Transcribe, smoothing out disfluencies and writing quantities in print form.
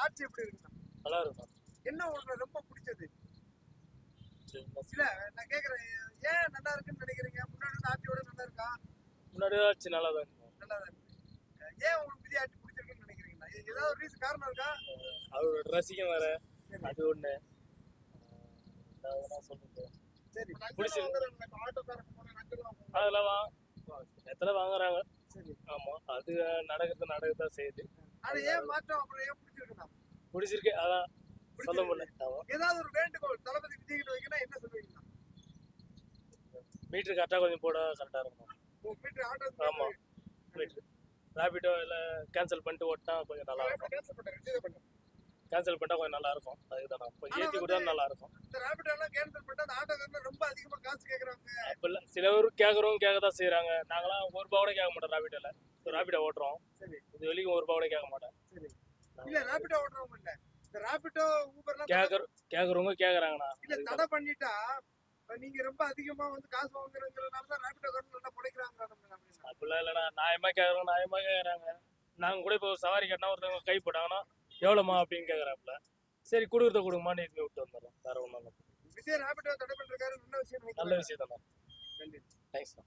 ஆட்சி எப்படி இருக்குண்ணா? நல்லா இருக்கும். என்ன உங்களுக்கு ரொம்ப பிடிச்சது? சரி, இல்ல நான் கேக்குறேன், ஏன் நல்லா இருக்குன்னு நினைக்கிறீங்க? முன்னாடி இருந்த ஆட்சியோட நல்லா இருக்கா? முன்னாடி ஆச்சு நல்லா தான் இருக்கும். நல்லா தான் இருக்கு. ஏன் உங்களுக்கு புதிய ஆட்சி பிடிச்சிருக்குன்னு நினைக்கிறீங்களா? ஏதாவது ஒரு ரீசன் காரணம் இருக்கா? அவரோட ரசிகம் வேற, சரி, அது ஒண்ணு. என்ன சொல்றது, சரி, அதெல்லாம் எத்தனை வாங்குறாங்க. சரி. ஆமா, அது நடக்கத்தான் செய்யுது. அது ஏன் மாற்றம் அப்புறம் ஏன் பிடிச்சிருக்குண்ணா? பிடிச்சிருக்கு, அதான் சொல்ல முடியல. ஆமா, ஏதாவது ஒரு வேண்டுகோள் தளபதி விஜய் கிட்ட வைக்கணும் என்ன சொல்லுவீங்கண்ணா? மீட்டர் கரெக்டாக கொஞ்சம் போட கரெக்டாக இருக்கும். உங்க வீட்டு ஆட்டோ ஆமா, மீட்டர் ரேபிடோ இல்லை கேன்சல் பண்ணிட்டு ஓட்டினா கொஞ்சம் நல்லா இருக்கும். கேன்சல் பண்ணிட்டா கொஞ்சம் நல்லா இருக்கும். அதுதான் கொஞ்சம் ஏற்றி கொடுத்தா நல்லா இருக்கும். இந்த ரேபிடோ எல்லாம் கேன்சல் பண்ணிட்டு அந்த ஆட்டோக்காரங்க ரொம்ப அதிகமா காசு கேக்குறாங்க. அப்ப இல்லை, சில பேர் கேட்குறவங்க கேட்க தான் செய்கிறாங்க. நாங்களாம் ₹1 கூட கேட்க மாட்டோம் ரேபிடோவில். ரேபிடோ ஓட்டுறோம். சரி, இது வரைக்கும் ₹1 கூட கேட்க மாட்டேன். சரி. இல்ல ரேபிடோ ஓட்டுறவங்க இல்ல, இந்த ரேபிடோ ஊபர்லாம் கேட்குறவங்க கேட்குறாங்கண்ணா. இல்ல தடை பண்ணிட்டா இப்ப நீங்க ரொம்ப அதிகமா வந்து காசு வாங்குறதுனால தான் ரேபிடோ காரங்க நல்லா பிடிக்கிறாங்க. அப்படிலாம் இல்லைண்ணா, நியாயமாக கேட்குறாங்க. நாங்கள் கூட இப்போ சவாரி கட்டினா ஒருத்தவங்க கை போட்டாங்கன்னா எவ்வளோமா அப்படின்னு கேட்குறாப்புல. சரி, கொடுக்குறத கொடுங்கம்மான்னு இதுக்கு விட்டு வந்துடுறோம். வேற ஒன்றும் இல்லை. விஜய் ரேபிடோ தடை பண்ணிருக்காரு, நல்ல விஷயம். நல்ல விஷயம் தானே. நன்றி. தேங்க்ஸ்ண்ணா.